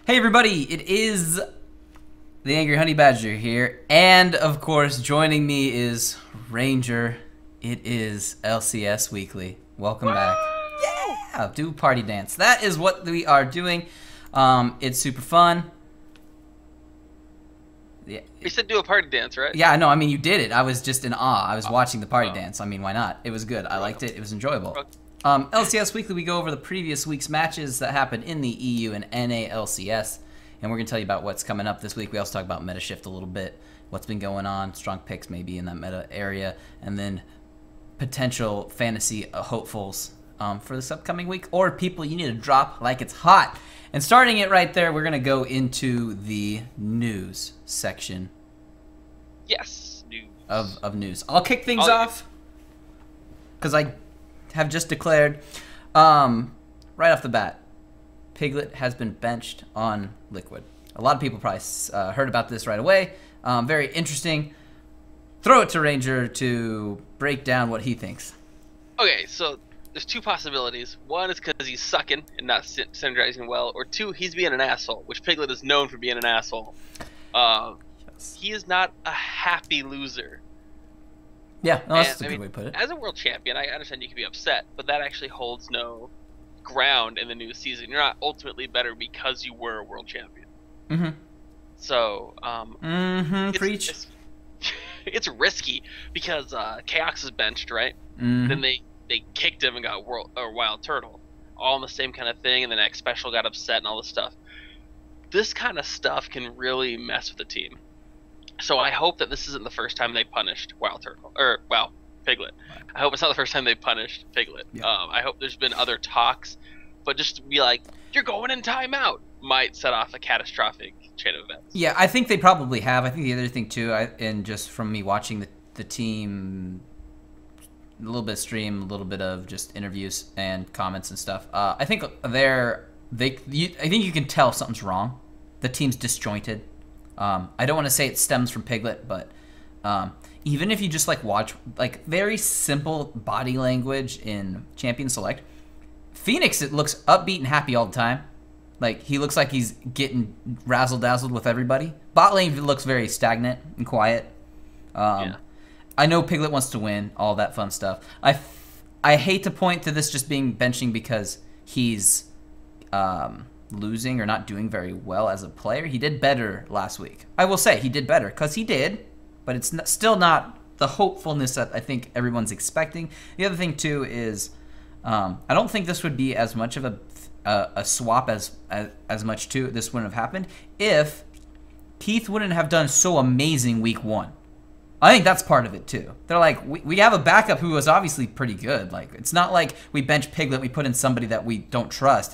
Hey everybody, it is the Angry Honey Badger here, and of course joining me is Ranger. It is LCS Weekly. Welcome back. Yeah, do party dance. That is what we are doing. It's super fun. Yeah. You said do a party dance, right? Yeah, no, I mean you did it. I was just in awe. I was watching the party dance. I mean, why not? It was good. I liked it. It was enjoyable. LCS Weekly, we go over the previous week's matches that happened in the EU and NA LCS, and we're going to tell you about what's coming up this week. We also talk about meta shift a little bit, what's been going on, strong picks maybe in that meta area, and then potential fantasy hopefuls for this upcoming week, or people you need to drop like it's hot. And starting it right there, we're going to go into the news section. Yes, news. Of news. I'll kick things off because I have just declared right off the bat, Piglet has been benched on Liquid. A lot of people probably heard about this right away. Very interesting. Throw it to Ranger to break down what he thinks. Okay, so there's two possibilities. One is because he's sucking and not synergizing well, or two, he's being an asshole, which Piglet is known for being an asshole. Yes. He is not a happy loser. Yeah, no, that's a good way to put it. As a world champion, I understand you can be upset, but that actually holds no ground in the new season. You're not ultimately better because you were a world champion. Mm-hmm. So, Preach. It's risky because Chaos is benched, right? Mm-hmm. Then they kicked him and got Wild Turtle, all in the same kind of thing, and then X Special got upset and all this stuff. This kind of stuff can really mess with the team. So I hope that this isn't the first time they punished Wild Turtle, or Piglet. I hope it's not the first time they punished Piglet. Yeah. I hope there's been other talks, but just to be like, you're going in timeout, might set off a catastrophic chain of events. Yeah, I think they probably have. I think the other thing too, and just from me watching the team, a little bit of stream, a little bit of just interviews and comments and stuff. I think I think you can tell something's wrong. The team's disjointed. I don't want to say it stems from Piglet, but even if you just watch very simple body language in Champion Select, Phoenix, it looks upbeat and happy all the time. He looks like he's getting razzle-dazzled with everybody. Bot lane looks very stagnant and quiet. Yeah. I know Piglet wants to win, all that fun stuff. I hate to point to this just being benching because he's losing or not doing very well as a player. He did better last week. I will say he did better because he did, but it's still not the hopefulness that I think everyone's expecting. The other thing too is I don't think this would be as much of a swap as much too. This wouldn't have happened if Keith wouldn't have done so amazing week one. I think that's part of it too. They're like, we have a backup who was obviously pretty good. It's not like we bench Piglet, we put in somebody that we don't trust.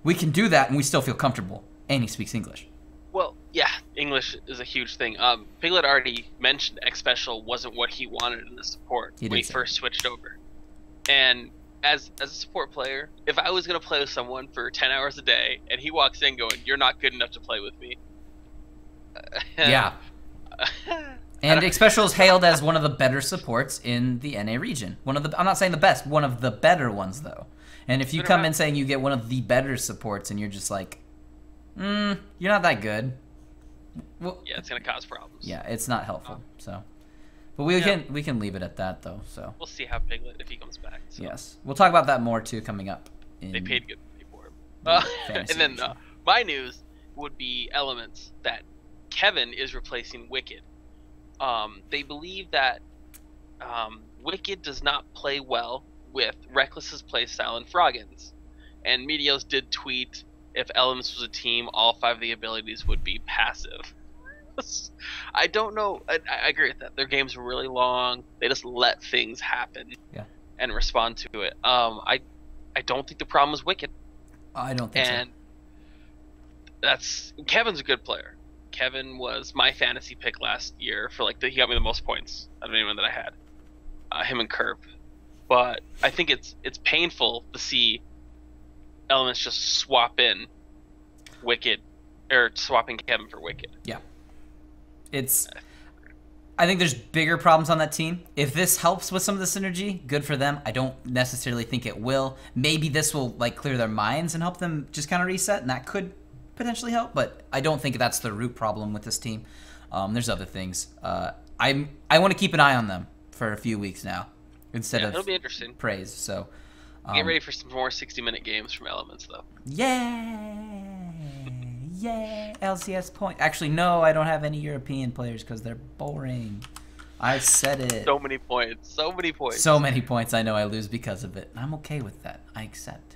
We can do that and we still feel comfortable. And he speaks English. Well, yeah, English is a huge thing. Piglet already mentioned X Special wasn't what he wanted in the support when he first switched over. And as a support player, if I was going to play with someone for 10 hours a day and he walks in going, you're not good enough to play with me. Yeah. And X Special is hailed as one of the better supports in the NA region. I'm not saying the best, one of the better ones though. And if you come in saying you get one of the better supports and you're just like, you're not that good. Well, yeah, it's gonna cause problems. Yeah, it's not helpful. But we can leave it at that though. So we'll see how Piglet if he comes back. So. Yes, we'll talk about that more too coming up. They paid good money for him. And then my news would be Elements that Kevin is replacing Wicked. They believe that Wicked does not play well with Reckless's playstyle and Froggen's. And Meteos did tweet, if Elements was a team, all 5 of the abilities would be passive. I don't know. I agree with that. Their games are really long. They just let things happen and respond to it. I don't think the problem is Wicked. I don't think so. Kevin's a good player. Kevin was my fantasy pick last year for he got me the most points out of anyone that I had. Him and Curb. But I think it's painful to see Elements just swap in Wicked, or swapping Kevin for Wicked. Yeah. I think there's bigger problems on that team. If this helps with some of the synergy, good for them. I don't necessarily think it will. Maybe this will clear their minds and help them just kind of reset, and that could potentially help, but I don't think that's the root problem with this team. There's other things. I want to keep an eye on them for a few weeks now instead of it'll be interesting. praise. So get ready for some more 60-minute games from Elements, though. Yay! LCS point. Actually, no, I don't have any European players because they're boring. I said it. So many points. So many points. So many points. I know I lose because of it. I'm okay with that. I accept.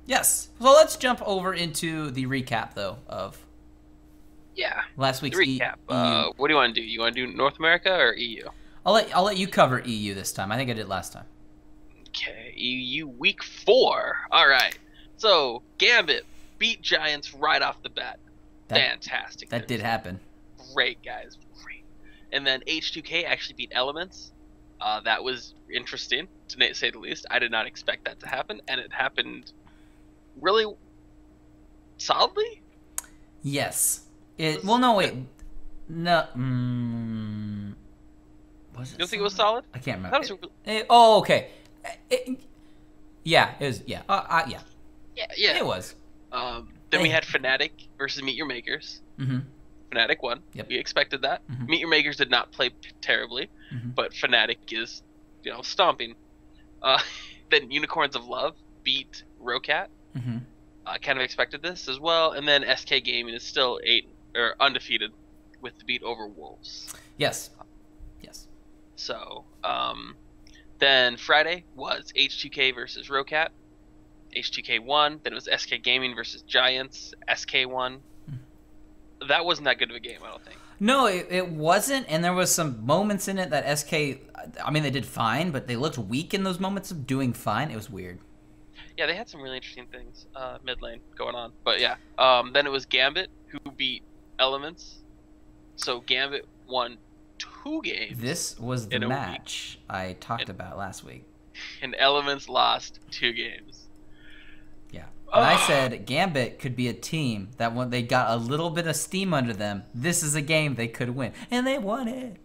Yes. So let's jump over into the recap, though, of last week's recap. EU. What do you want to do? You want to do North America or EU? I'll let you cover EU this time. I think I did last time. Okay, EU week 4. All right. So Gambit beat Giants right off the bat. Fantastic. That did happen. Great, guys. Great. And then H2K actually beat Elements. That was interesting, to say the least. I did not expect that to happen, and it happened really solidly? Yes. Well, no, wait. No. Was it you don't think it was solid? I can't remember. It, okay. Yeah, it was. Yeah. Yeah. It was. Then we had Fnatic versus Meet Your Makers. Mm-hmm. Fnatic won. Yep. We expected that. Mm-hmm. Meet Your Makers did not play terribly, but Fnatic is, stomping. Then Unicorns of Love beat Rocat. Mm-hmm. Kind of expected this as well. And then SK Gaming is still undefeated with the beat over Wolves. Yes. So, then Friday was H2K versus Rocat. H2K won. Then it was SK Gaming versus Giants. SK won. That wasn't that good of a game, I don't think. No, it wasn't, and there was some moments in it that SK, I mean, they did fine, but they looked weak in those moments of doing fine. It was weird. Yeah, they had some really interesting things mid lane going on. But yeah, then it was Gambit who beat Elements. So Gambit won 2 games. This was the match I talked about last week. And Elements lost 2 games. Yeah. And I said Gambit could be a team that when they got a little bit of steam under them, this is a game they could win. And they won it.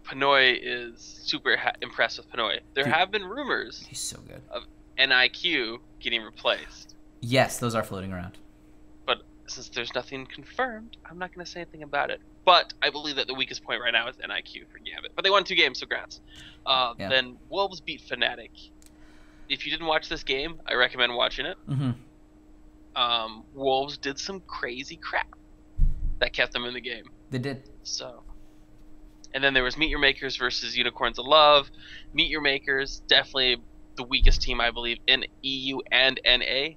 Pinoy is super impressed with Pinoy. There have been rumors. He's so good. Of NIQ getting replaced. Yes, those are floating around. But since there's nothing confirmed, I'm not going to say anything about it. But I believe that the weakest point right now is NIQ for Gambit. But they won 2 games, so congrats. Then Wolves beat Fnatic. If you didn't watch this game, I recommend watching it. Mm-hmm. Wolves did some crazy crap that kept them in the game. They did. So, and then there was Meet Your Makers versus Unicorns of Love. Meet Your Makers, definitely the weakest team, I believe, in EU and NA.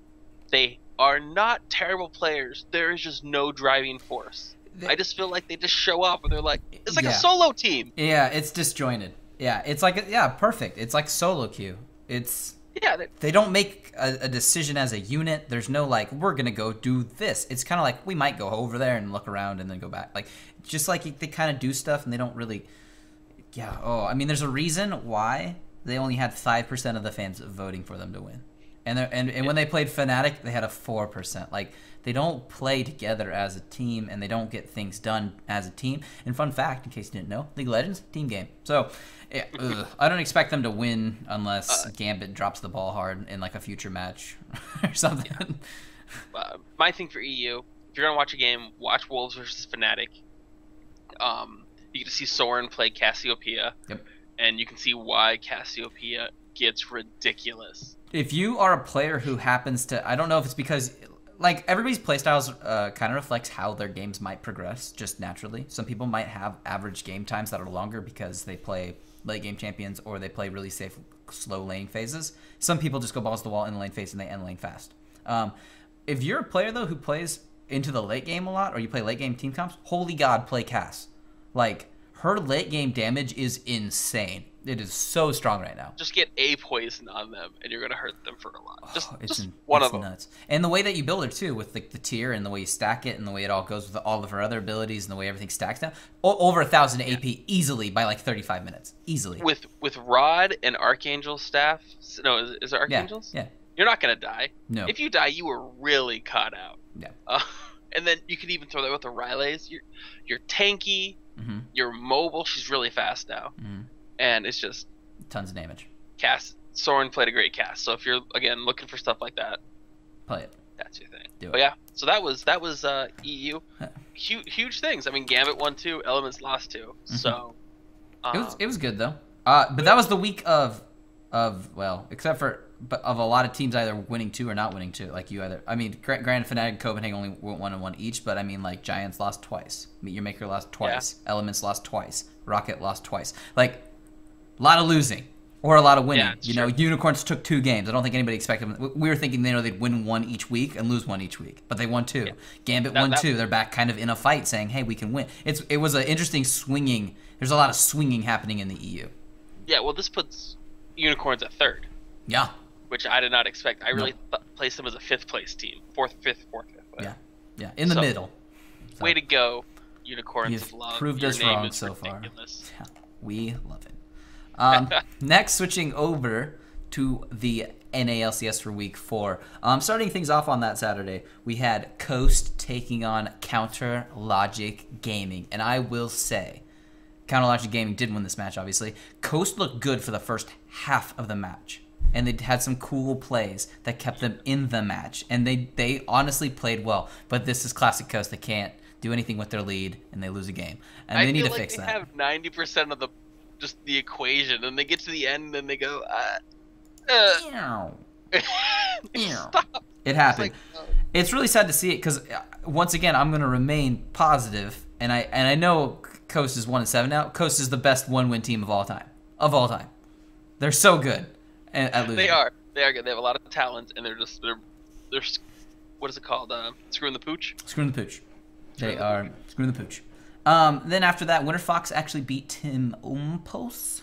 They are not terrible players. There is just no driving force. I just feel like they just show up and they're like, it's like a solo team. Yeah, it's disjointed. Yeah, it's like, perfect. It's like solo queue. They don't make a decision as a unit. There's no like, we're gonna go do this. It's kind of like we might go over there and look around and then go back. Like, just like they kind of do stuff and they don't really. Yeah. Oh, I mean, there's a reason why they only had 5% of the fans voting for them to win, and when they played Fnatic, they had a 4%. Like, they don't play together as a team and they don't get things done as a team. And fun fact, in case you didn't know, League of Legends team game. So. Yeah, I don't expect them to win unless Gambit drops the ball hard in like a future match or something. Yeah. My thing for EU, if you're gonna watch a game, watch Wolves versus Fnatic. You get to see Soren play Cassiopeia, and you can see why Cassiopeia gets ridiculous. If you are a player who happens to, I don't know if it's because like everybody's playstyles kind of reflects how their games might progress just naturally. Some people might have average game times that are longer because they play late game champions or they play really safe slow lane phases. Some people just go balls to the wall in the lane phase and they end lane fast. If you're a player though who plays into the late game a lot, or you play late game team comps, holy god, play Cass. Like, her late game damage is insane. It is so strong right now. Just get a poison on them, and you're gonna hurt them for a lot. Just one of them. Nuts. And the way that you build her too, with the tier and the way you stack it, and the way it all goes with all of her other abilities, and the way everything stacks down, over 1,000 AP easily by like 35 minutes, easily. With Rod and Archangel staff, no, is it Archangels? Yeah. You're not gonna die. No. If you die, you were really caught out. Yeah. And then you can even throw that with the Ryleys. You're tanky. Mm-hmm. You're mobile. She's really fast now. Mm-hmm. And it's just tons of damage. Soren played a great cast. So if you're again looking for stuff like that, play it. That's your thing. Do it. But yeah, so that was EU. Huge things. I mean, Gambit won 2, Elements lost 2. So it was good though. But that was the week of well, except for of a lot of teams either winning 2 or not winning 2. Like you either, I mean, Grand Fnatic and Copenhagen only went 1-1 each, but I mean, like Giants lost twice, Meet Your Maker lost twice, Elements lost twice, Rocket lost twice. Like a lot of losing. Or a lot of winning. Yeah, Unicorns took 2 games. I don't think anybody expected them. We were thinking they'd win 1 each week and lose 1 each week, but they won 2. Yeah. Gambit won 2. They're back kind of in a fight, saying, "Hey, we can win." It was an interesting swinging. There's a lot of swinging happening in the EU. Yeah, well, this puts Unicorns at 3rd. Yeah. Which I did not expect. I really placed them as a 5th place team, 4th, 5th. Yeah, yeah, in the middle. So, way to go, Unicorns You've of Love. proved us wrong so ridiculous. far. Yeah, we love it. Next, switching over to the NALCS for Week 4. Starting things off on that Saturday, we had Coast taking on Counter Logic Gaming. And I will say, Counter Logic Gaming did win this match, obviously. Coast looked good for the first half of the match. And they had some cool plays that kept them in the match. And they honestly played well. But this is classic Coast. They can't do anything with their lead, and they lose a game. And they need to fix that. I feel like they have 90% of the equation, and they get to the end and they go stop. It happened. It's really sad to see it because once again I'm going to remain positive, and I know Coast is 1-7 now. Coast is the best 1-win team of all time. They're so good at losing. They are good. They have a lot of talent, and they're what is it called, screwing the pooch. They are screwing the pooch. Then after that, Winter Fox actually beat Team Umpos.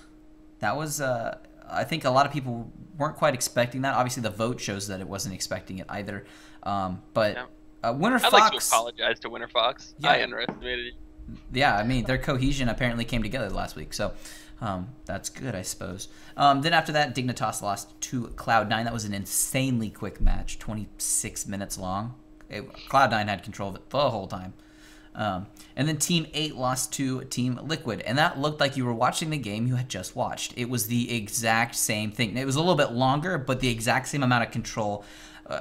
That was, I think a lot of people weren't quite expecting that. Obviously, the vote shows that it wasn't expecting it either. But Winter Fox... I'd like to apologize to Winter Fox. Yeah. I underestimated it. Yeah, I mean, their cohesion apparently came together last week, so that's good, I suppose. Then after that, Dignitas lost to Cloud9. That was an insanely quick match, 26 minutes long. Cloud9 had control of it the whole time. And then Team 8 lost to Team Liquid, and that looked like you were watching the game you had just watched. It was the exact same thing. It was a little bit longer, but the exact same amount of control.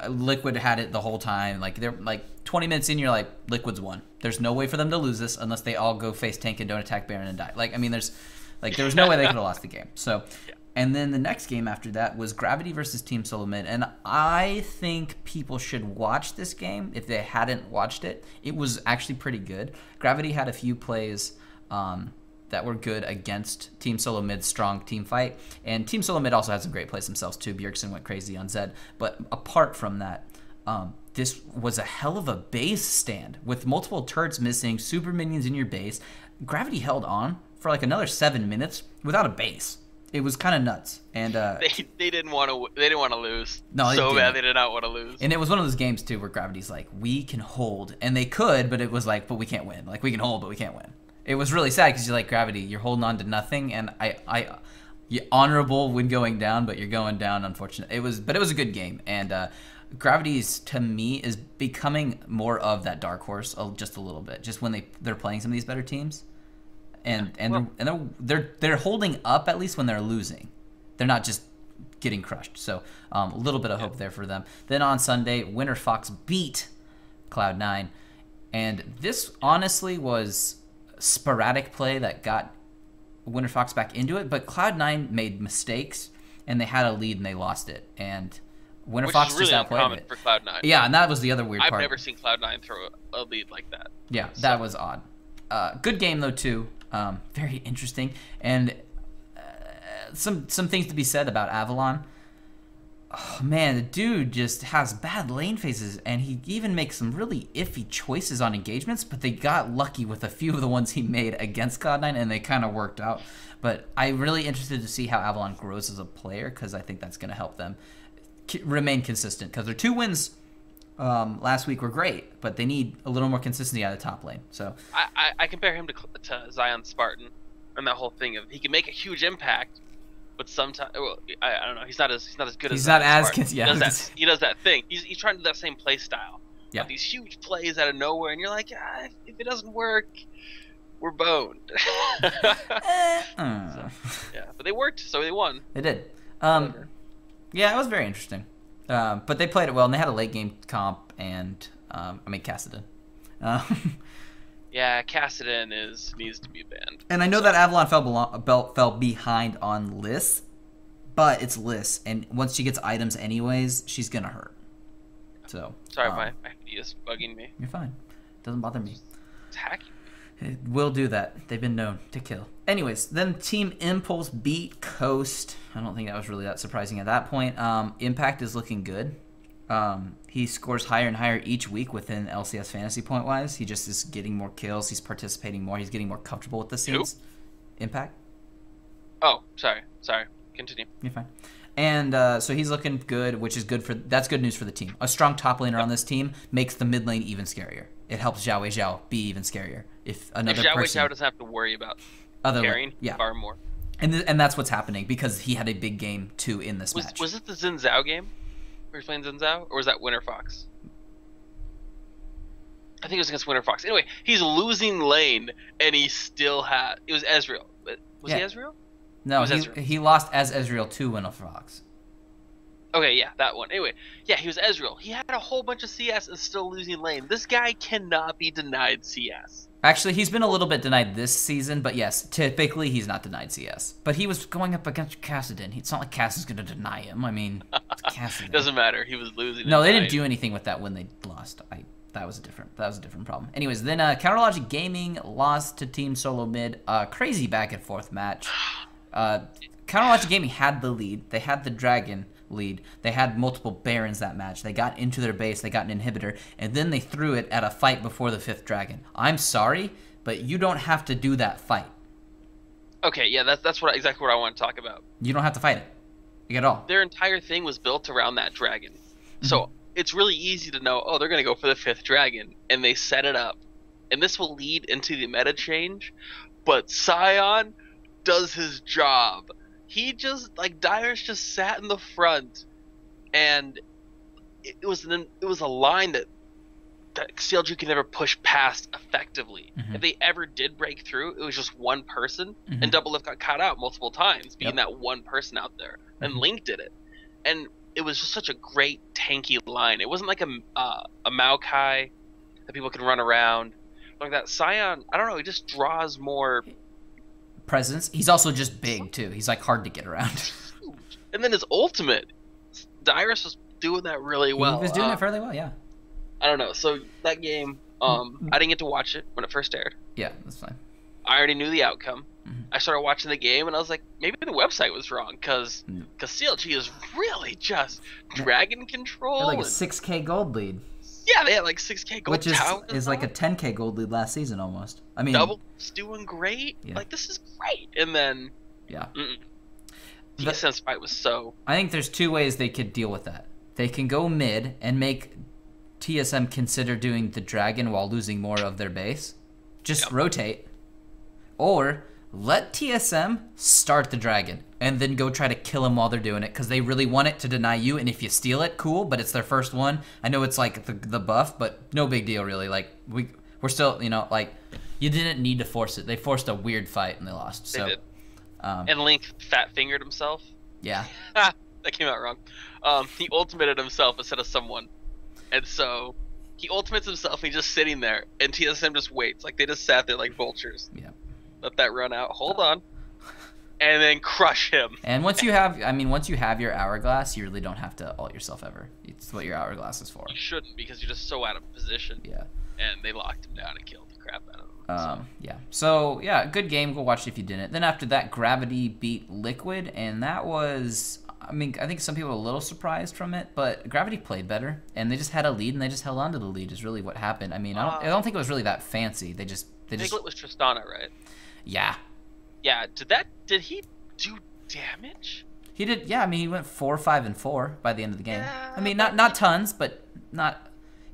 Liquid had it the whole time. Like they're like 20 minutes in, you're like, Liquid's won. There's no way for them to lose this unless they all go face tank and don't attack Baron and die. Like, I mean, there was no way they could have lost the game. So. Yeah. And then the next game after that was Gravity versus Team Solo Mid. And I think people should watch this game if they hadn't watched it. It was actually pretty good. Gravity had a few plays that were good against Team Solo Mid's strong team fight. And Team Solo Mid also had some great plays themselves too. Bjergsen went crazy on Zed. But apart from that, this was a hell of a base stand with multiple turrets missing, super minions in your base. Gravity held on for like another 7 minutes without a base. It was kind of nuts, and they didn't want to. They didn't want to lose. No, so bad they did not want to lose. And it was one of those games too where Gravity's like, we can hold, and they could, but it was like, but we can't win. Like we can hold, but we can't win. It was really sad because you're like, Gravity, you're holding on to nothing, and you honorable when going down, but you're going down. Unfortunate. But it was a good game, and Gravity's to me is becoming more of that dark horse, just a little bit. Just when they're playing some of these better teams. And they're holding up at least when they're losing. They're not just getting crushed. So a little bit of hope there for them. Then on Sunday, Winter Fox beat Cloud9, and this honestly was sporadic play that got Winter Fox back into it. But Cloud9 made mistakes, and they had a lead and they lost it. And Winter Fox really just outplayed it. For Cloud9. Yeah, and that was the other weird part. I've never seen Cloud9 throw a lead like that. Yeah, that was odd. Good game though too. Very interesting, and some things to be said about Avalon. Oh man, the dude just has bad lane phases, and he even makes some really iffy choices on engagements, but they got lucky with a few of the ones he made against Cloud9, and they kind of worked out. But I'm really interested to see how Avalon grows as a player, because I think that's going to help them remain consistent, because their 2 wins last week were great, but they need a little more consistency out of the top lane. So I compare him to Zion Spartan and that whole thing of he can make a huge impact, but sometimes I don't know, he's not as good as Zion Spartan. He does that thing. He's trying to do that same play style. Yeah. These huge plays out of nowhere, and you're like, if it doesn't work, we're boned. Yeah, but they worked, so they won. They did. Yeah, it was very interesting. But they played it well, and they had a late game comp, and Kassadin. Yeah, Kassadin needs to be banned. And I know that Avalon fell behind on Liss, but it's Liss, and once she gets items anyways, she's gonna hurt. So sorry, my ID is bugging me. You're fine. Doesn't bother me. It's hacking. It will do that. They've been known to kill. Anyways, then Team Impulse beat Coast. I don't think that was really that surprising at that point. Impact is looking good. He scores higher and higher each week within LCS fantasy point-wise. He just is getting more kills. He's participating more. He's getting more comfortable with the scenes. Who? Impact. Oh, sorry. Continue. You're fine. And so he's looking good, which is that's good news for the team. A strong top laner on this team makes the mid lane even scarier. It helps Zhao Wei Zhao be even scarier. If Zhao Wei Zhao doesn't have to worry about carrying far more. And that's what's happening because he had a big game too in this match. Was it the Xin Zhao game? Were you playing Xin Zhao? Or was that Winter Fox? I think it was against Winter Fox. Anyway, he's losing lane and he still had... It was Ezreal. Was he Ezreal? No, he lost as Ezreal to Winter Fox. Okay, yeah, that one. Anyway, yeah, he was Ezreal. He had a whole bunch of CS and still losing lane. This guy cannot be denied CS. Actually, he's been a little bit denied this season, but yes, typically he's not denied CS. But he was going up against Kassadin. It's not like Cass is going to deny him. I mean, it's Kassadin. Doesn't matter. He was losing. No, they didn't do anything with that when they lost. That was a different problem. Anyways, then Counterlogic Gaming lost to Team Solo Mid. Crazy back and forth match. Counterlogic Gaming had the lead. They had the dragon lead. They had multiple barons that match. They got into their base. They got an inhibitor, and then they threw it at a fight before the 5th dragon. I'm sorry, but you don't have to do that fight. Okay, yeah, that's exactly what I want to talk about. You don't have to fight it at all. Their entire thing was built around that dragon. So it's really easy to know, oh, they're going to go for the 5th dragon, and they set it up. And this will lead into the meta change, but Sion does his job. He just, Dyrus just sat in the front, and it was a line that CLG could never push past effectively. If they ever did break through, it was just one person, and Double Lift got caught out multiple times, being that one person out there, and Link did it. And it was just such a great tanky line. It wasn't like a Maokai that people can run around. Like that Sion, I don't know, he just draws more presence. He's also just big too. He's hard to get around. And then his ultimate, Dyrus was doing that really well. He was doing it fairly well, yeah. I don't know. So that game, I didn't get to watch it when it first aired. Yeah, that's fine. I already knew the outcome. I started watching the game and I was like, maybe the website was wrong because CLG is really just dragon control. They're like a 6K gold lead. Yeah, they had 6K gold. Which is like a 10K gold lead last season almost. I mean, Double's doing great. Yeah. This is great. And then TSM's fight was so. I think there's 2 ways they could deal with that. They can go mid and make TSM consider doing the dragon while losing more of their base. Just rotate. Or let TSM start the dragon and then go try to kill him while they're doing it because they really want it to deny you, and if you steal it, cool, but it's their first one. I know it's the buff, but no big deal really. We're still, you didn't need to force it. They forced a weird fight and they lost. So they did. And Link fat fingered himself. Yeah. That came out wrong. He ultimated himself instead of someone. And so he ultimates himself and he's just sitting there and TSM just waits. They just sat there like vultures. Yeah. Let that run out. Hold on. And then crush him. And once you have your hourglass, you really don't have to ult yourself ever. It's what your hourglass is for. You shouldn't because you're just so out of position. Yeah. And they locked him down and killed the crap out of him. Yeah. So, yeah, good game. Go watch it if you didn't. Then after that, Gravity beat Liquid, and that was... I think some people were a little surprised from it, but Gravity played better, and they just had a lead, and they just held on to the lead is really what happened. I don't think it was really that fancy. Piglet was Tristana, right? Yeah. Yeah, did he do damage? He did, yeah, he went 4, 5, and 4 by the end of the game. Yeah, not tons, but not...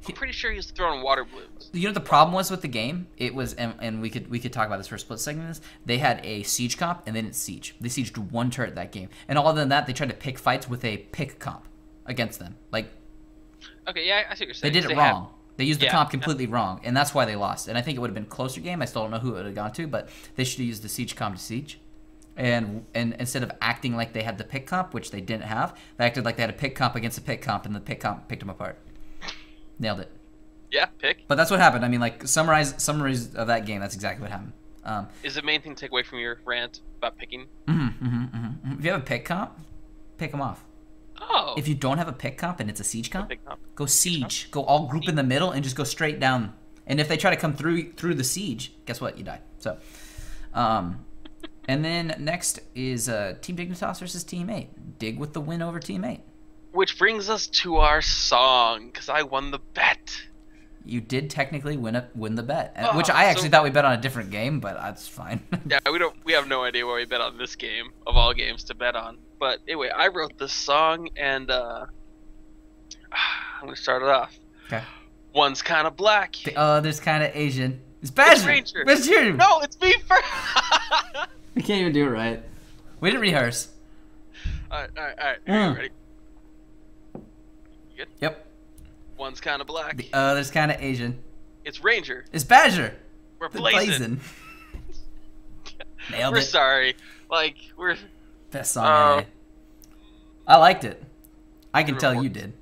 I'm pretty sure he was throwing water blooms. You know what the problem was with the game? It was, and we could talk about this for a split second. They had a siege comp and then it's siege. They sieged 1 turret that game, and other than that, they tried to pick fights with a pick comp against them. Okay, yeah, I see what you're saying. They did it wrong. They used the comp completely wrong, and that's why they lost. And I think it would have been a closer game. I still don't know who it would have gone to, but they should have used the siege comp to siege. And instead of acting like they had the pick comp, which they didn't have, they acted like they had a pick comp against a pick comp, and the pick comp picked them apart. Nailed it. Yeah, pick. But that's what happened. I mean, like, summaries of that game, that's exactly what happened. Is the main thing to take away from your rant about picking? If you have a pick comp, pick them off. Oh. If you don't have a pick comp and it's a siege comp, comp. go siege. Go all group in the middle and just go straight down. And if they try to come through the siege, guess what? You die. So, and then next is Team Dignitas versus Team 8. Dig with the win over Team 8. Which brings us to our song, because I won the bet. You did technically win the bet, which I actually thought we bet on a different game, but that's fine. Yeah, we have no idea where we bet on this game of all games to bet on. But anyway, I wrote this song, and I'm gonna start it off. Okay. One's kind of black. The other's kind of Asian. It's Badger. It's Ranger. It's you. No, it's me first. We can't even do it right. We didn't rehearse. All right. Ready? You good? Yep. One's kind of black. The other's kind of Asian. It's Ranger. It's Badger. We're blazing. Nailed We're it. sorry. Like, we're... Best song ever. I liked it. I can tell you did.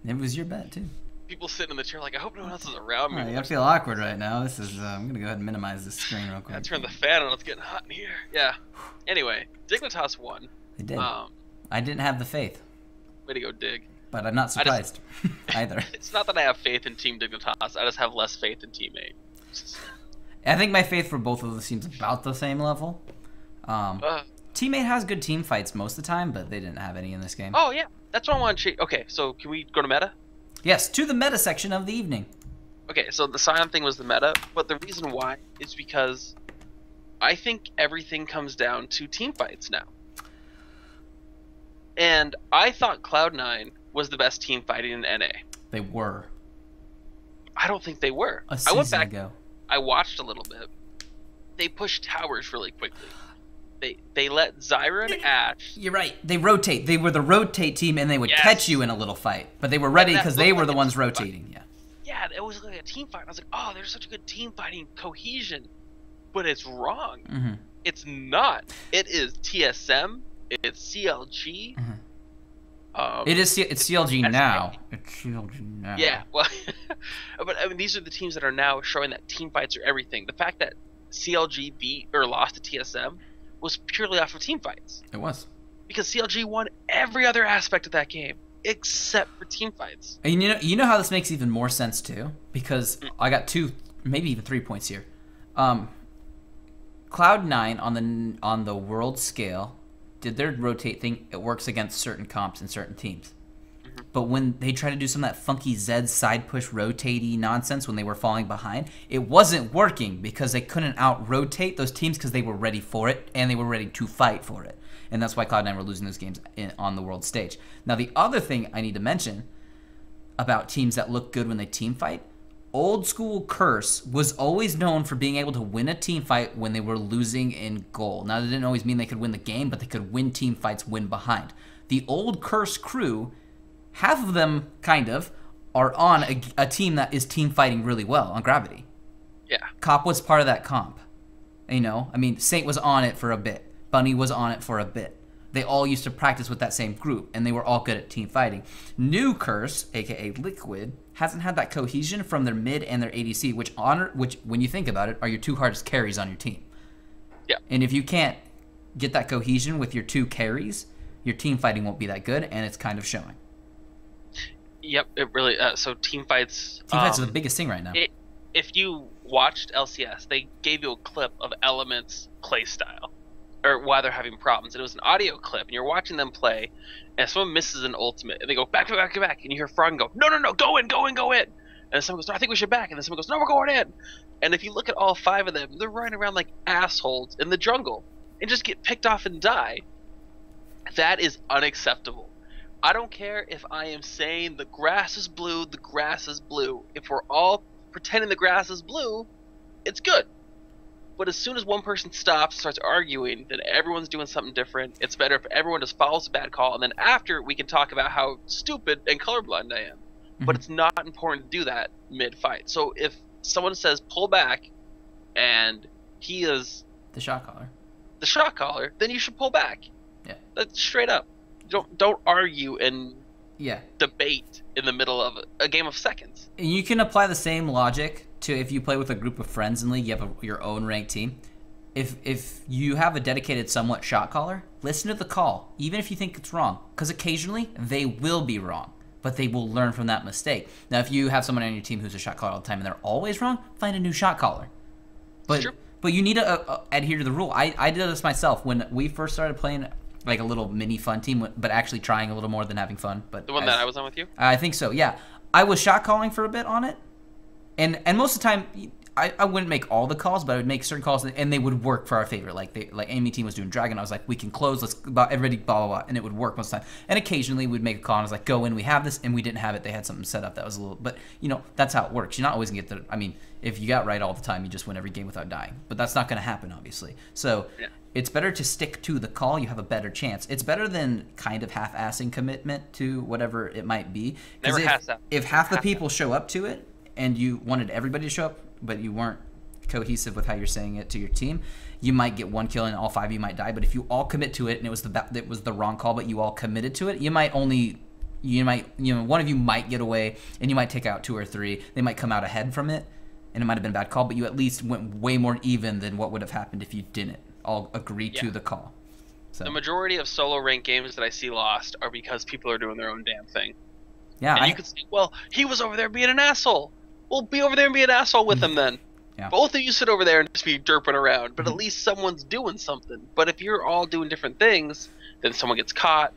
It was your bet, too. People sitting in the chair like, I hope no one else is around me. I feel awkward right now. This is, I'm going to go ahead and minimize this screen real quick. I turned the fan on. It's getting hot in here. Yeah. Anyway, Dignitas won. They did. I didn't have the faith. Way to go, Dig. But I'm not surprised either. It's not that I have faith in Team Dignitas. I just have less faith in Team 8. I think my faith for both of those teams is about the same level. Team 8 has good team fights most of the time, but they didn't have any in this game. Oh, yeah. That's what I want to check. Okay, so can we go to meta? Yes, to the meta section of the evening. Okay, so the Scion thing was the meta, but the reason why is because I think everything comes down to team fights now. And I thought Cloud9 was the best team fighting in NA. They were. I don't think they were. A season I went back, ago. I watched a little bit. They pushed towers really quickly. They let Zyra and Ashe... You're right. They rotate. They were the rotate team, and they would catch you in a little fight. But they were ready because they were the ones rotating. Yeah. Yeah, it was like a team fight. I was like, oh, there's such a good team fighting cohesion. But it's wrong. Mm-hmm. It's not. It is TSM. It's CLG. Mm-hmm. It's CLG now. It's CLG now. Yeah, well, but I mean, these are the teams that are now showing that team fights are everything. The fact that CLG beat or lost to TSM was purely off of team fights. It was. Because CLG won every other aspect of that game except for team fights. And you know how this makes even more sense too? Because I got 2, maybe even 3 points here. Cloud9 on the world scale did their rotate thing. It works against certain comps and certain teams. But when they tried to do some of that funky Zed side push rotatey nonsense when they were falling behind, it wasn't working because they couldn't out-rotate those teams because they were ready for it and they were ready to fight for it. And that's why Cloud9 were losing those games on the world stage. Now, the other thing I need to mention about teams that look good when they team fight, Old School Curse was always known for being able to win a team fight when they were losing in goal. Now, that didn't always mean they could win the game, but they could win team fights, win behind. The Old Curse crew... half of them, kind of, are on a team that is team fighting really well on Gravity. Yeah. Cop was part of that comp. You know, I mean, Saint was on it for a bit. Bunny was on it for a bit. They all used to practice with that same group, and they were all good at team fighting. New Curse, a.k.a. Liquid, hasn't had that cohesion from their mid and their ADC, which, when you think about it, are your 2 hardest carries on your team. Yeah. And if you can't get that cohesion with your 2 carries, your team fighting won't be that good, and it's kind of showing. Yep, it really. So team fights. Team fights are the biggest thing right now. If you watched LCS, they gave you a clip of Element's play style, or why they're having problems. And it was an audio clip, and you're watching them play, and someone misses an ultimate, and they go back, and you hear Frog go, no, go in. And someone goes, no, I think we should back, and then someone goes, no, we're going in. And if you look at all 5 of them, they're running around like assholes in the jungle and just get picked off and die. That is unacceptable. I don't care if I am saying the grass is blue, the grass is blue. If we're all pretending the grass is blue, it's good. But as soon as one person stops, starts arguing, then everyone's doing something different. It's better if everyone just follows a bad call, and then after we can talk about how stupid and colorblind I am. Mm-hmm. But it's not important to do that mid-fight. So if someone says pull back, and he is... the shot caller. the shot caller, then you should pull back. Yeah. That's straight up. Don't argue and debate in the middle of a game of seconds. And you can apply the same logic to if you play with a group of friends in League, you have your own ranked team. If you have a dedicated somewhat shot caller, listen to the call, even if you think it's wrong, because occasionally they will be wrong, but they will learn from that mistake. Now, if you have someone on your team who's a shot caller all the time and they're always wrong, find a new shot caller. But you need to adhere to the rule. I did this myself when we first started playing like a little mini fun team, but actually trying a little more than having fun. But the one that I was on with you? I think so, yeah. I was shot calling for a bit on it, and most of the time I wouldn't make all the calls, but I would make certain calls, and they would work for our favor. Like enemy team was doing dragon, I was like, we can close, let's everybody blah blah blah, and it would work most of the time. And occasionally we'd make a call, and I was like, go in, we have this, and we didn't have it. They had something set up that was a little, but that's how it works. You're not always gonna get the. I mean, if you got right all the time, you just win every game without dying. But that's not gonna happen, obviously. So it's better to stick to the call. You have a better chance. It's better than kind of half-assing commitment to whatever it might be. Because if half the people show up to it, and you wanted everybody to show up, but you weren't cohesive with how you're saying it to your team, you might get one kill and all five of you might die. But if you all commit to it and it was the wrong call, but you all committed to it, one of you might get away and you might take out 2 or 3. They might come out ahead from it, and it might have been a bad call, but you at least went way more even than what would have happened if you didn't all agree to the call. So. The majority of solo rank games that I see lost are because people are doing their own damn thing. Yeah, and you could say, well, he was over there being an asshole. Well, be over there and be an asshole with him then. Yeah. Both of you sit over there and just be derping around, but at least someone's doing something. But if you're all doing different things, then someone gets caught,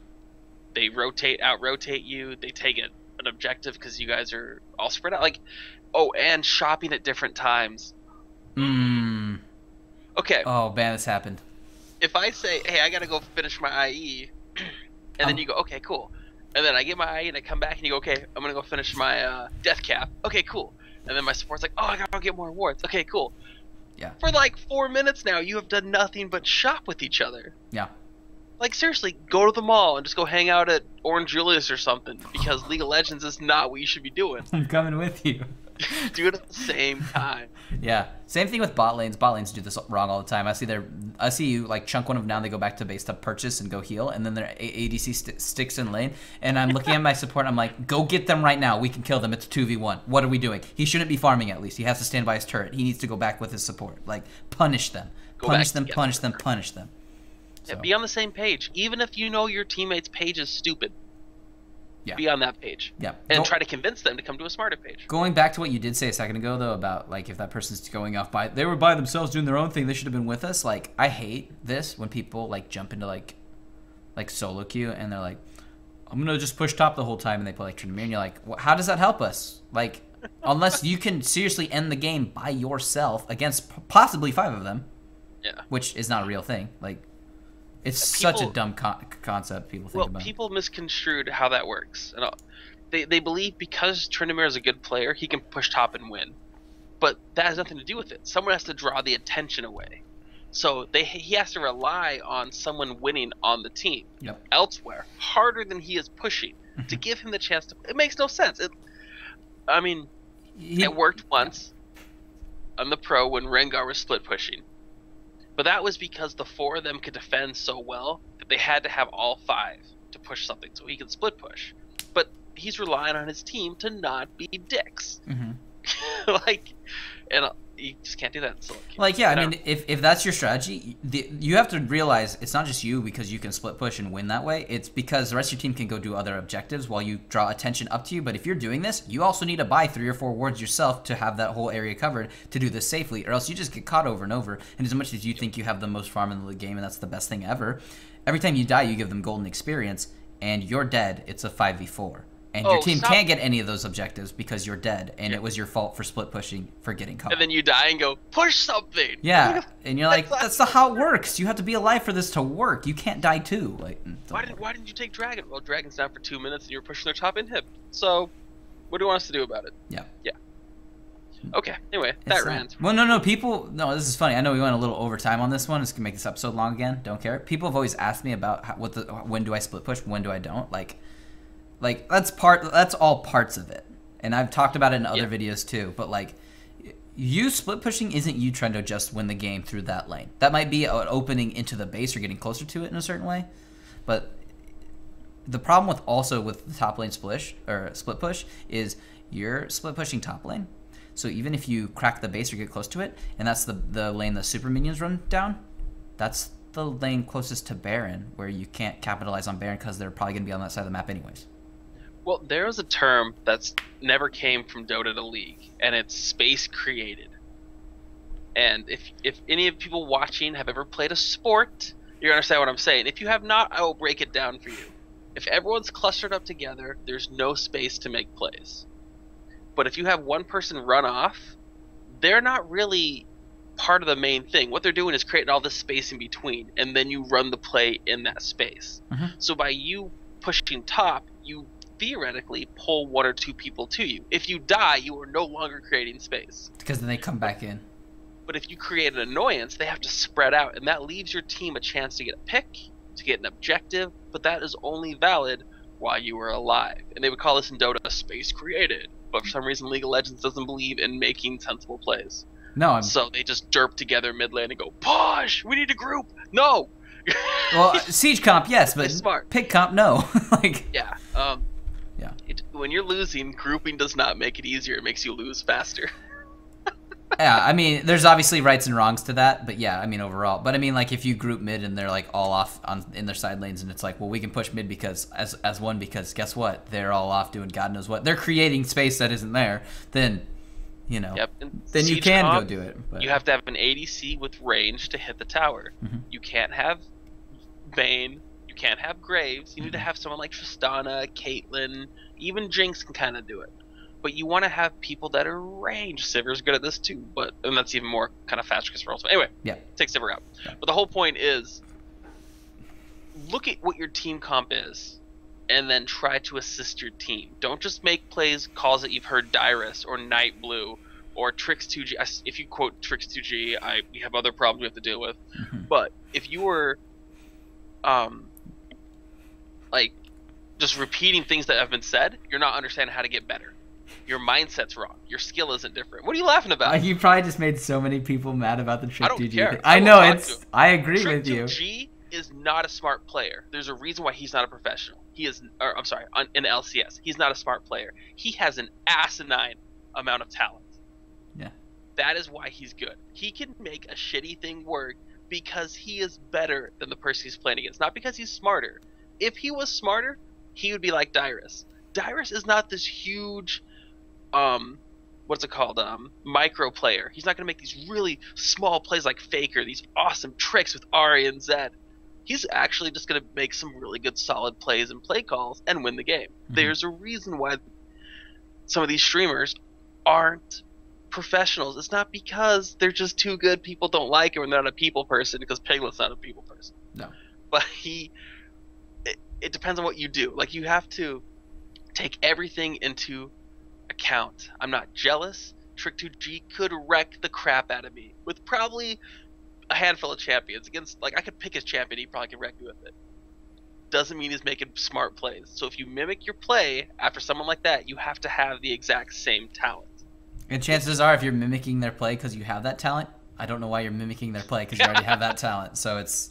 they out-rotate you, they take an objective because you guys are all spread out. Like, and shopping at different times. Okay. Oh, man, this happened. If I say, hey, I got to go finish my IE, and then you go, okay, cool. And then I get my IE and I come back and you go, okay, I'm going to go finish my death cap. Okay, cool. And then my support's like, oh, I got to get more awards. Okay, cool. Yeah. For like 4 minutes now, you have done nothing but shop with each other. Yeah. Like, seriously, go to the mall and just go hang out at Orange Julius or something, because League of Legends is not what you should be doing. I'm coming with you. Do it at the same time. Yeah. Same thing with bot lanes. Bot lanes do this wrong all the time. I see you like chunk one of them down, they go back to base to purchase and go heal, and then their ADC sticks in lane, and I'm looking at my support, I'm like, go get them right now. We can kill them. It's a 2v1. What are we doing? He shouldn't be farming at least. He has to stand by his turret. He needs to go back with his support. Like, punish them. Punish them. Yeah, be on the same page. Even if you know your teammate's page is stupid. Yeah. Be on that page. Yeah. And try to convince them to come to a smarter page. Going back to what you did say a second ago, though, about like if that person's going off they were by themselves doing their own thing, they should have been with us. Like, I hate this when people like jump into like solo queue and they're like, I'm gonna just push top the whole time, and they play like Trinity, and you're like, how does that help us? Like, unless you can seriously end the game by yourself against possibly 5 of them. Yeah. Which is not a real thing. Like. It's such a dumb concept people think about. Well, people misconstrued how that works. And they believe because Tryndamere is a good player, he can push top and win. But that has nothing to do with it. Someone has to draw the attention away. So he has to rely on someone winning on the team elsewhere, harder than he is pushing, to give him the chance to. It makes no sense. It worked once on the pro when Rengar was split pushing. But that was because the 4 of them could defend so well that they had to have all 5 to push something so he could split push. But he's relying on his team to not be dicks. And you just can't do that in solo queue. Like, yeah, I mean, if that's your strategy, you have to realize it's not just you because you can split push and win that way. It's because the rest of your team can go do other objectives while you draw attention up to you. But if you're doing this, you also need to buy 3 or 4 wards yourself to have that whole area covered to do this safely, or else you just get caught over and over. And as much as you think you have the most farm in the game and that's the best thing ever, every time you die, you give them golden experience, and you're dead. It's a 5v4. And your team can't get any of those objectives because you're dead, and it was your fault for split pushing for getting caught. And then you die and go, push something! Yeah, and you're like, that's not how it works. You have to be alive for this to work. You can't die too. Like, why didn't you take Dragon? Well, Dragon's down for 2 minutes and you're pushing their top inhib. So, what do you want us to do about it? Yeah. Yeah. Okay, anyway, that rant. Well, no, this is funny. I know we went a little over time on this one. It's going to make this episode long again. Don't care. People have always asked me about when do I split push, when do I don't. Like that's all parts of it, and I've talked about it in other videos too. But like, you split pushing isn't you trying to just win the game through that lane. That might be an opening into the base or getting closer to it in a certain way. But the problem with the top lane split push is you're split pushing top lane. So even if you crack the base or get close to it, and that's the lane the super minions run down, that's the lane closest to Baron, where you can't capitalize on Baron because they're probably going to be on that side of the map anyways. Well, there's a term that's never came from Dota to League, and it's space created. And if any of people watching have ever played a sport, you understand what I'm saying. If you have not, I will break it down for you. If everyone's clustered up together, there's no space to make plays. But if you have one person run off, they're not really part of the main thing. What they're doing is creating all this space in between, and then you run the play in that space. So by you pushing top, you theoretically pull one or two people to you. If you die, you are no longer creating space. Because then they come back in. But if you create an annoyance, they have to spread out, and that leaves your team a chance to get a pick, to get an objective, but that is only valid while you are alive. And they would call this in Dota space created. But for some reason, League of Legends doesn't believe in making sensible plays. No, so they just derp together mid lane and go, push! We need a group! No! Well, siege comp, yes, but smart. Pick comp, no. Like, yeah. When you're losing, grouping does not make it easier. It makes you lose faster. Yeah, I mean, there's obviously rights and wrongs to that, but yeah, I mean, overall. But I mean, like, if you group mid and they're, like, all off in their side lanes, and it's like, well, we can push mid because as one because guess what? They're all off doing God knows what. They're creating space that isn't there. Then, you know, then you can go do it. But. You have to have an ADC with range to hit the tower. You can't have Vayne. You can't have Graves. You need to have someone like Tristana, Caitlyn, even Jinx can kind of do it. But you want to have people that are range. Sivir's good at this too, and that's even more kind of fast because for ultimate. Anyway, take Sivir out. Yeah. But the whole point is, look at what your team comp is, and then try to assist your team. Don't just make plays, calls that you've heard Dyrus or Night Blue or Trix2G. If you quote Trix2G, we have other problems we have to deal with. But if you were, like, just repeating things that have been said, you're not understanding how to get better. Your mindset's wrong. Your skill isn't different. What are you laughing about? You probably just made so many people mad about the Trick2G. I don't care. I know I agree with you. Trick2G is not a smart player. There's a reason why he's not a professional. He is, or I'm sorry, in LCS, he's not a smart player. He has an asinine amount of talent. Yeah. That is why he's good. He can make a shitty thing work because he is better than the person he's playing against, not because he's smarter. If he was smarter, he would be like Dyrus. Dyrus is not this huge what's it called, micro player. He's not going to make these really small plays like Faker, these awesome tricks with Ahri and Zed. He's actually just going to make some really good solid plays and play calls and win the game. There's a reason why some of these streamers aren't professionals. It's not because they're just too good, people don't like him, and they're not a people person, because Piglet's not a people person. No. But it depends on what you do. Like, you have to take everything into account. I'm not jealous. Trick2G could wreck the crap out of me with probably a handful of champions. Against, like, I could pick his champion, he probably could wreck me with it. Doesn't mean he's making smart plays. So if you mimic your play after someone like that, you have to have the exact same talent. And chances are, if you're mimicking their play because you have that talent, I don't know why you're mimicking their play because you already have that talent. So it's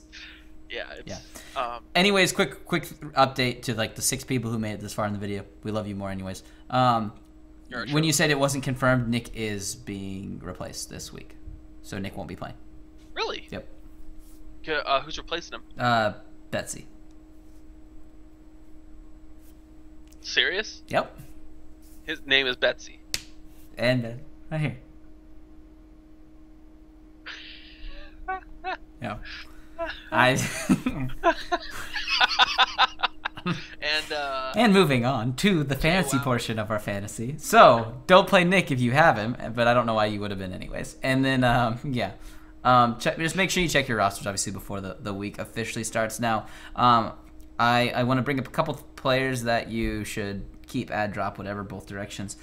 anyways, quick update to like the 6 people who made it this far in the video. We love you more anyways. When you said it wasn't confirmed, Nick is being replaced this week, so Nick won't be playing. Really? Yep. Who's replacing him? Betsy. Serious? Yep. His name is Betsy. And right here. Yeah. And moving on to the fantasy portion of our fantasy. So don't play Nick if you have him, but I don't know why you would have been anyways. And then just make sure you check your rosters obviously before the week officially starts. Now, I want to bring up a couple players that you should keep, add, drop, whatever, both directions.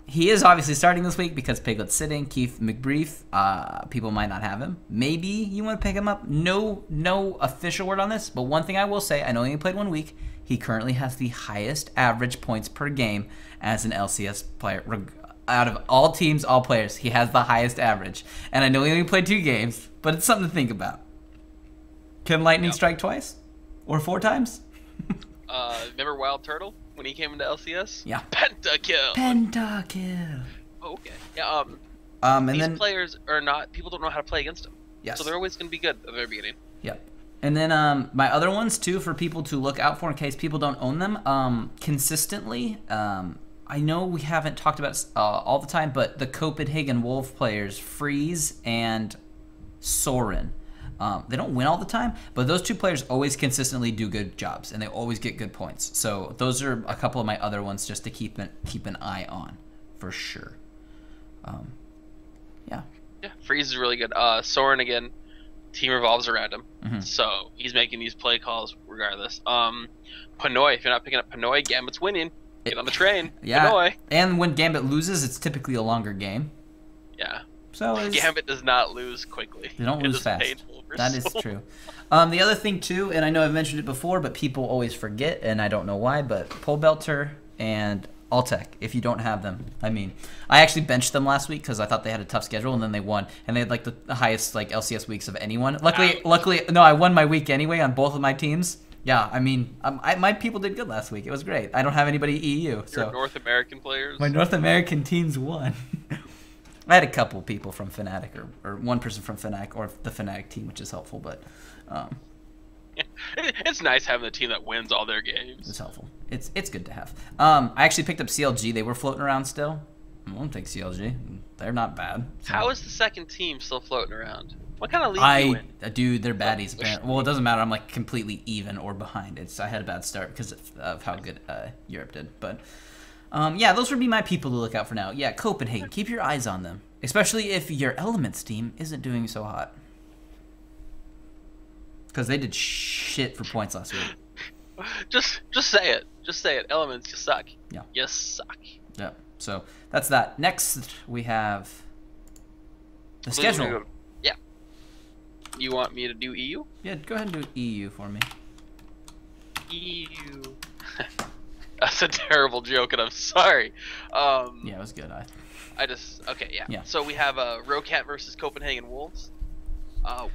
He is obviously starting this week because Piglet's sitting. Keith McBrief, people might not have him. Maybe you want to pick him up. No official word on this, but one thing I will say, I know he only played 1 week. He currently has the highest average points per game as an LCS player. out of all teams, all players, he has the highest average. And I know he only played 2 games, but it's something to think about. Can Lightning strike twice? Or 4 times? Remember Wild Turtle when he came into LCS? Yeah. Pentakill. Pentakill. Oh, okay. Yeah. And these then players are not. People don't know how to play against them. yes. So they're always going to be good at the very beginning. Yep. And then my other ones too for people to look out for in case people don't own them consistently. I know we haven't talked about it all the time, but the Copenhagen Wolf players, Freeze and Soren. They don't win all the time, but those 2 players always consistently do good jobs, and they always get good points. So those are a couple of my other ones just to keep an eye on, for sure. Yeah. Yeah, Freeze is really good. Soren again, team revolves around him, Mm-hmm. so he's making these play calls regardless. Panoy, if you're not picking up Panoy, Gambit's winning. Get on the train. Yeah. Panoy. And when Gambit loses, it's typically a longer game. Yeah. So Gambit does not lose quickly. They don't lose fast. That is true. The other thing too, and I know I've mentioned it before, but people always forget, and I don't know why, but Pole Belter and Altec, if you don't have them. I mean, I actually benched them last week because I thought they had a tough schedule, and then they won, and they had like the highest like LCS weeks of anyone. Luckily, no, I won my week anyway on both of my teams. Yeah, I mean, my people did good last week. It was great. I don't have anybody EU, so your North American players. My North American teams won. I had a couple people from Fnatic, or one person from Fnatic, or the Fnatic team, which is helpful, but it's nice having a team that wins all their games. It's helpful. It's good to have. I actually picked up CLG. They were floating around still. I won't take CLG. They're not bad. So. How is the second team still floating around? What kind of league are you in? Dude, they're baddies. Apparently. Well, it doesn't matter. I'm like completely even or behind. I had a bad start because of how good Europe did, but. Yeah, those would be my people to look out for now. Yeah, Copenhagen. Keep your eyes on them, especially if your Elements team isn't doing so hot, because they did shit for points last week. Just say it. Just say it. Elements, you suck. Yeah. You suck. Yeah. So that's that. Next, we have the schedule. Yeah. You want me to do EU? Yeah, go ahead and do EU for me. EU. That's a terrible joke, and I'm sorry. Yeah, it was good. Okay, yeah. So we have Rocat versus Copenhagen Wolves.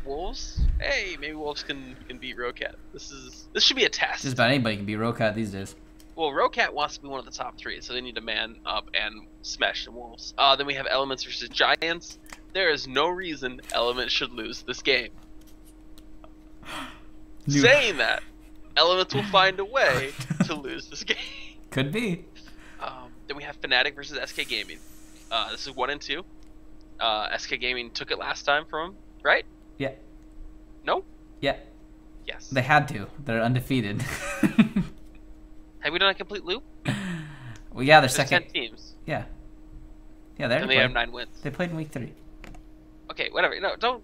Wolves? Hey, maybe Wolves can beat Rocat. This should be a test. Just about anybody can beat Rocat these days. Well, Rocat wants to be one of the top 3, so they need to man up and smash the Wolves. Then we have Elements versus Giants. There is no reason Elements should lose this game. Saying that, Elements will find a way to lose this game. Could be. Then we have Fnatic versus SK Gaming. This is 1 and 2. SK Gaming took it last time from him, right? Yeah. No? Yeah. Yes. They had to. They're undefeated. Have we done a complete loop? Well, yeah, they're There's second. 10 teams. Yeah. Yeah, they And they have 9 wins. They played in week 3. Okay, whatever. No, don't.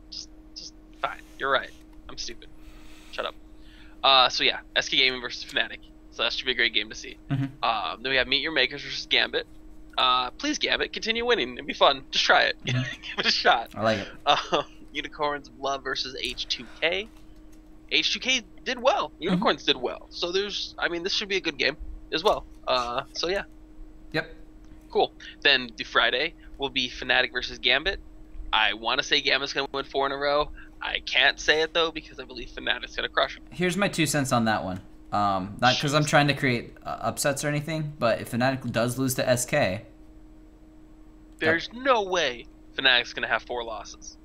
Just fine. You're right. I'm stupid. Shut up. So yeah, SK Gaming versus Fnatic. So that should be a great game to see. Mm-hmm. Then we have Meet Your Makers versus Gambit. Please, Gambit, continue winning. It'd be fun. Just try it. Mm-hmm. Give it a shot. I like it. Unicorns of Love versus H2K. H2K did well. Unicorns did well. So this should be a good game as well. So yeah. Yep. Cool. Then the Friday will be Fnatic versus Gambit. I want to say Gambit's going to win 4 in a row. I can't say it though because I believe Fnatic's going to crush them. Here's my 2 cents on that one. Not because I'm trying to create upsets or anything, but if Fnatic does lose to SK, there's no way Fnatic's going to have 4 losses.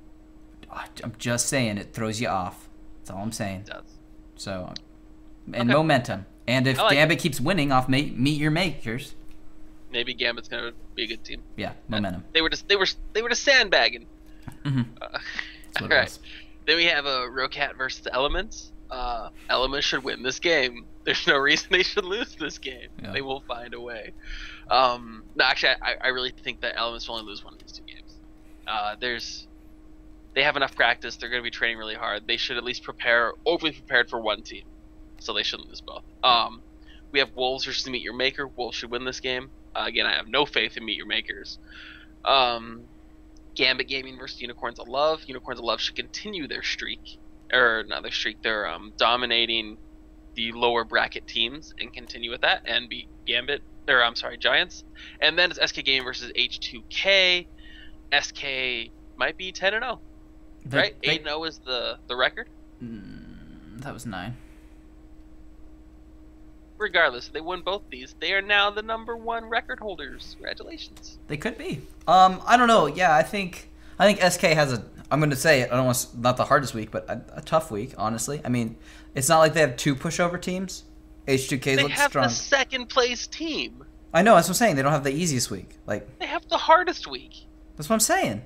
I'm just saying it throws you off. That's all I'm saying. It does. So, and momentum. And if Gambit keeps winning off Meet Your Makers, maybe Gambit's going to be a good team. Yeah, momentum. They were just sandbagging. Mm-hmm. All right. Then we have a Rocat versus Elements. Elements should win this game. There's no reason they should lose this game. Yeah. They will find a way. No, actually, I really think that Elements will only lose one of these 2 games. They have enough practice. They're going to be training really hard. They should at least overly prepared for one team. So they shouldn't lose both. We have Wolves versus Meet Your Maker. Wolves should win this game. Again, I have no faith in Meet Your Makers. Gambit Gaming versus Unicorns of Love. Unicorns of Love should continue their streak. Or not their streak. They're dominating the lower bracket teams and continue with that and beat Gambit or I'm sorry, Giants. And then it's SK Gaming versus H2K. SK might be 10-0, right? 8-0 is the record. That was 9. Regardless, they won both these. They are now the #1 record holders. Congratulations. They could be. I don't know. Yeah, I think SK has a. I'm going to say it. I don't want not the hardest week, but a tough week. Honestly, I mean, it's not like they have 2 pushover teams. H2K looks strong. They have the second place team. I know. That's what I'm saying. They don't have the easiest week. Like they have the hardest week. That's what I'm saying.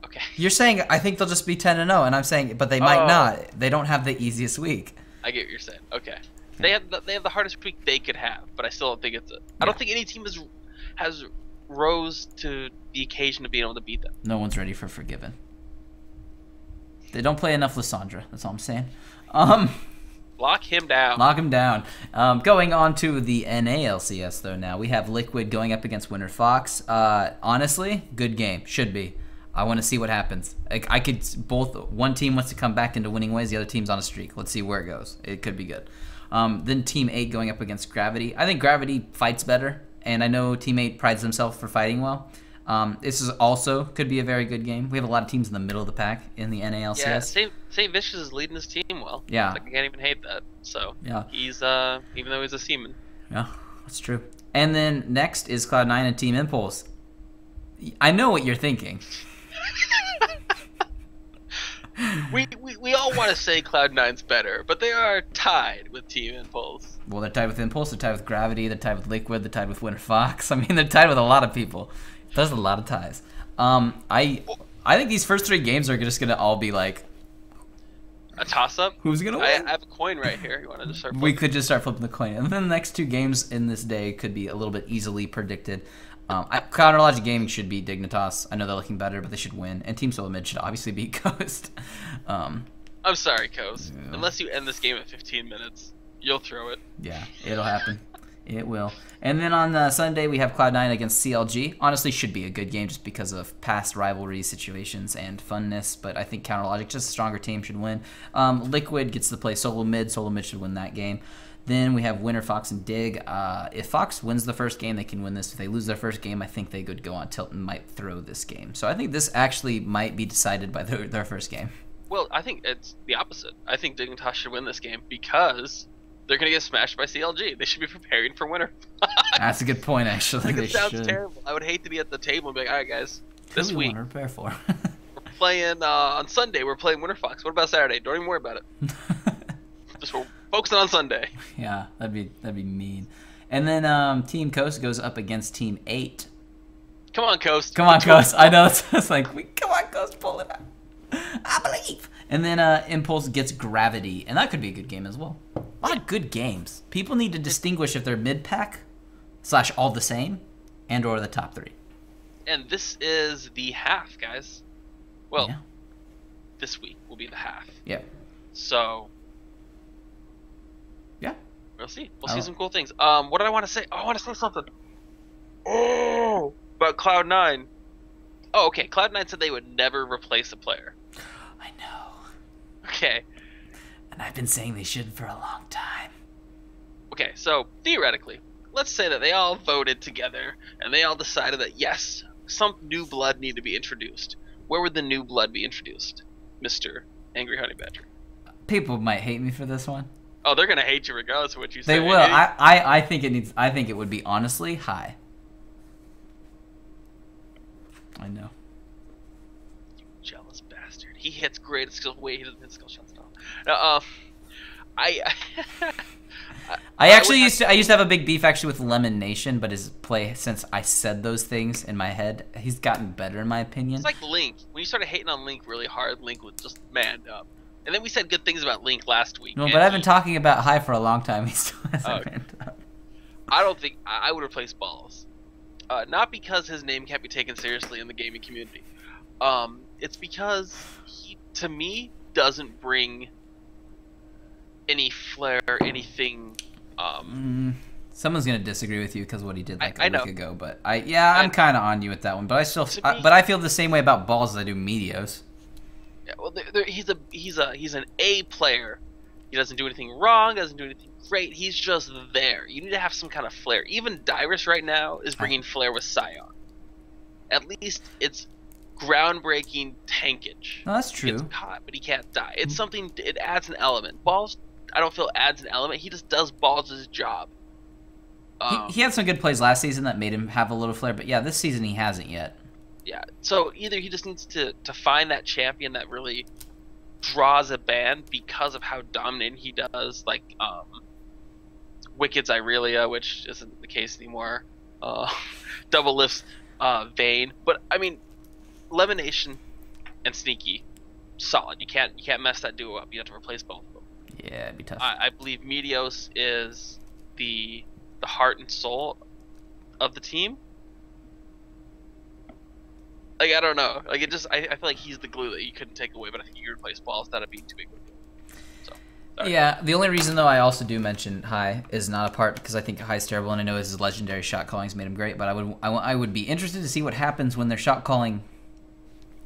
Okay. You're saying I think they'll just be 10-0, and I'm saying, but they might not. They don't have the easiest week. I get what you're saying. Okay. They have the hardest week they could have, but I still don't think it's I don't think any team has rose to the occasion of being able to beat them. No one's ready for Forgiven. They don't play enough Lysandra. That's all I'm saying. Lock him down. Lock him down. Going on to the NALCS though. Now we have Liquid going up against Winter Fox. Honestly, good game. Should be. I want to see what happens. Like I could one team wants to come back into winning ways. The other team's on a streak. Let's see where it goes. It could be good. Then Team 8 going up against Gravity. I think Gravity fights better, and I know Team 8 prides themselves for fighting well. This is also could be a very good game. We have a lot of teams in the middle of the pack in the NALCS. Yeah, St. Vicious is leading his team well. Yeah. Like, I can't even hate that. So yeah, he's even though he's a seaman. Yeah, that's true. And then next is Cloud9 and Team Impulse. I know what you're thinking. We all want to say Cloud9's better, but they are tied with Team Impulse. Well, they're tied with Impulse, they're tied with Gravity, they're tied with Liquid, they're tied with Winter Fox. I mean, they're tied with a lot of people. There's a lot of ties. I think these first 3 games are just gonna all be like a toss-up. Who's gonna win? I have a coin right here. You want to just start? We could just start flipping the coin, and then the next 2 games in this day could be a little bit easily predicted. Counterlogic Gaming should beat Dignitas. I know they're looking better, but they should win. And Team Solo Mid should obviously beat Coast. I'm sorry, Coast. Yeah. Unless you end this game at 15 minutes, you'll throw it. Yeah, it'll happen. It will. And then on Sunday, we have Cloud9 against CLG. Honestly, should be a good game just because of past rivalry situations and funness. But I think Counterlogic, just a stronger team, should win. Liquid gets to play Solo Mid. Solo Mid should win that game. Then we have Winter Fox and Dig. If Fox wins the first game, they can win this. If they lose their first game, I think they could go on tilt and might throw this game. So I think this actually might be decided by their first game. Well, I think it's the opposite. I think Dignitas should win this game because they're going to get smashed by CLG. They should be preparing for Winter Fox. That's a good point, actually. It sounds terrible. I would hate to be at the table and be like, all right, guys, this week we're prepare for. We're playing on Sunday. We're playing Winter Fox. What about Saturday? Don't even worry about it. Just focusing on Sunday. Yeah, that'd be mean. And then Team Coast goes up against Team 8. Come on, Coast. Come on, Coast. I know it's like come on, Coast, pull it out. I believe. And then Impulse gets Gravity, and that could be a good game as well. A lot of good games. People need to distinguish if they're mid-pack / all the same, and or the top 3. And this is the half, guys. Well, yeah. This week will be the half. Yeah. So. Yeah. We'll see. We'll see some cool things. What did I want to say? Oh, I want to say something. Oh, about Cloud9. Oh, okay. Cloud9 said they would never replace a player. I know. Okay. And I've been saying they should for a long time. Okay, so theoretically, let's say that they all voted together and they all decided that yes, some new blood need to be introduced. Where would the new blood be introduced, Mr. AngryHoneyBadger? People might hate me for this one. Oh, they're gonna hate you regardless of what you say. They will. I think it needs. I think it would be honestly high. I know. You jealous bastard. He hits great skills. Wait, he doesn't hit skill shots now. I actually used to have a big beef actually with Lemon Nation, but his play since I said those things in my head, he's gotten better in my opinion. It's like Link. When you started hating on Link really hard, Link would just manned up. And then we said good things about Link last week. No, but I've been talking about High for a long time. He still hasn't manned up. I don't think I would replace Balls. Not because his name can't be taken seriously in the gaming community. It's because he, to me, doesn't bring any flair, anything. Someone's gonna disagree with you because of what he did like a week ago. But I'm kind of on you with that one. But I still, but I feel the same way about Balls as I do Meteos. Yeah, well, he's an A player. He doesn't do anything wrong. Doesn't do anything great. He's just there. You need to have some kind of flair. Even Dyrus right now is bringing flair with Scion. At least it's groundbreaking tankage. No, that's true. He gets caught, but he can't die. It's something. It adds an element. Balls, I don't feel adds an element. He just does Balls' job. He had some good plays last season that made him have a little flair, but yeah, this season he hasn't yet. Yeah. So either he just needs to find that champion that really draws a ban because of how dominant he does, like Wicked's Irelia, which isn't the case anymore. Double lifts Vayne, but I mean, Lemonation and Sneaky, solid. You can't mess that duo up. You have to replace both of them. Yeah, it'd be tough. I believe Meteos is the heart and soul of the team. Like, I don't know. Like, I feel like he's the glue that you couldn't take away, but I think you could replace Balls. That'd be too big of a deal. So, sorry. Yeah, the only reason, though, I also do mention High is not a part because I think High's terrible, and I know his legendary shot calling's made him great, but I would be interested to see what happens when their shot calling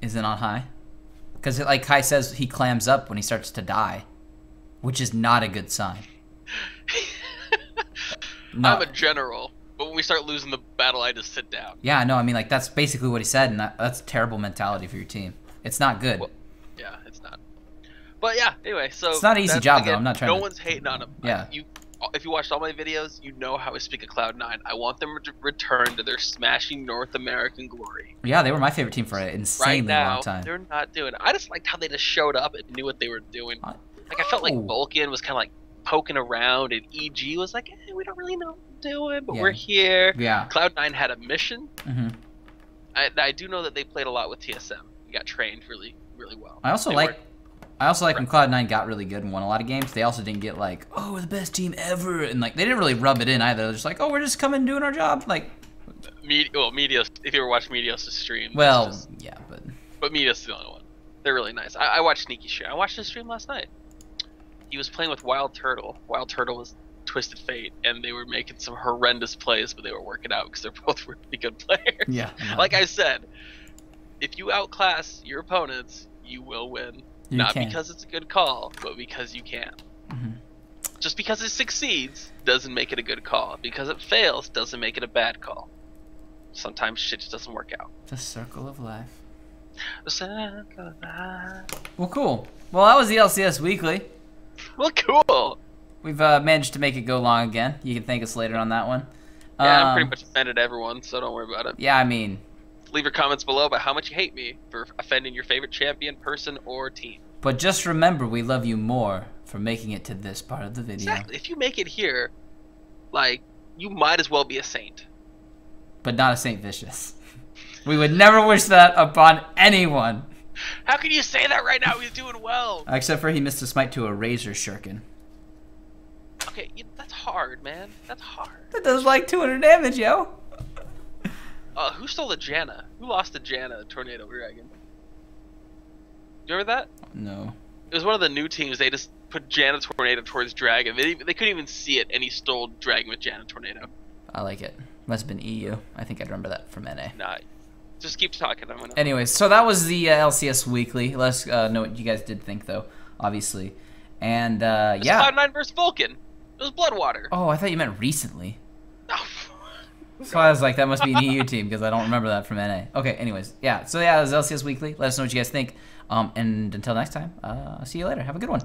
isn't on High. Because, like High says, he clams up when he starts to die, which is not a good sign. No. I'm a general. But when we start losing the battle, I just sit down. Yeah, no, I mean, like, that's basically what he said, and that's a terrible mentality for your team. It's not good. Well, yeah, it's not. But yeah, anyway, so it's not an easy job, though. I'm not trying. No one's hating on him. Yeah. If you watched all my videos, you know how I speak of Cloud9. I want them to return to their smashing North American glory. Yeah, they were my favorite team for an insanely long time. They're not doing it. I just liked how they just showed up and knew what they were doing. Like, I felt like Vulcan was kind of like poking around, and EG was like, we don't really know what we're doing, but we're here. Yeah. Cloud9 had a mission. Mm-hmm. I do know that they played a lot with TSM. We got trained really, really well. I also like when Cloud9 got really good and won a lot of games. They also didn't get like, oh, we're the best team ever, and like they didn't really rub it in either. They're just like, oh, we're just coming and doing our job. Like, Meteos. If you ever watched Meteos' stream, yeah, but Meteos is the only one. They're really nice. I watched Sneaky stream. I watched his stream last night. He was playing with Wild Turtle. Wild Turtle was Twisted Fate, and they were making some horrendous plays, but they were working out because they're both really good players. Yeah. Like I said, if you outclass your opponents, you will win. Not because it's a good call, but because you can. Mm-hmm. Just because it succeeds doesn't make it a good call. Because it fails doesn't make it a bad call. Sometimes shit just doesn't work out. The circle of life. The circle of life. Well, cool. Well, that was the LCS Weekly. Well, cool. We've managed to make it go long again. You can thank us later on that one. Yeah, I'm pretty much offended everyone, so don't worry about it. Yeah, I mean... Leave your comments below about how much you hate me for offending your favorite champion, person, or team. But just remember, we love you more for making it to this part of the video. Exactly. If you make it here, like, you might as well be a saint. But not a Saint Vicious. We would never wish that upon anyone. How can you say that right now? He's doing well. Except for he missed a smite to a Razor Shuriken. Okay, that's hard, man. That's hard. That does like 200 damage, yo. Who stole the Janna? Who lost the Janna Tornado Dragon? You remember that? No. It was one of the new teams. They just put Janna Tornado towards Dragon. They couldn't even see it, and he stole Dragon with Janna Tornado. I like it. Must have been EU. I think I remember that from NA. Nah, just keep talking. Anyways, so that was the LCS Weekly. Let us know what you guys did think, though, obviously. And, yeah. Cloud9 versus Vulcan. It was Bloodwater. Oh, I thought you meant recently. Oh. So I was like, that must be an EU team because I don't remember that from NA. Okay, anyways, yeah. So yeah, it was LCS Weekly. Let us know what you guys think. And until next time, I'll see you later. Have a good one.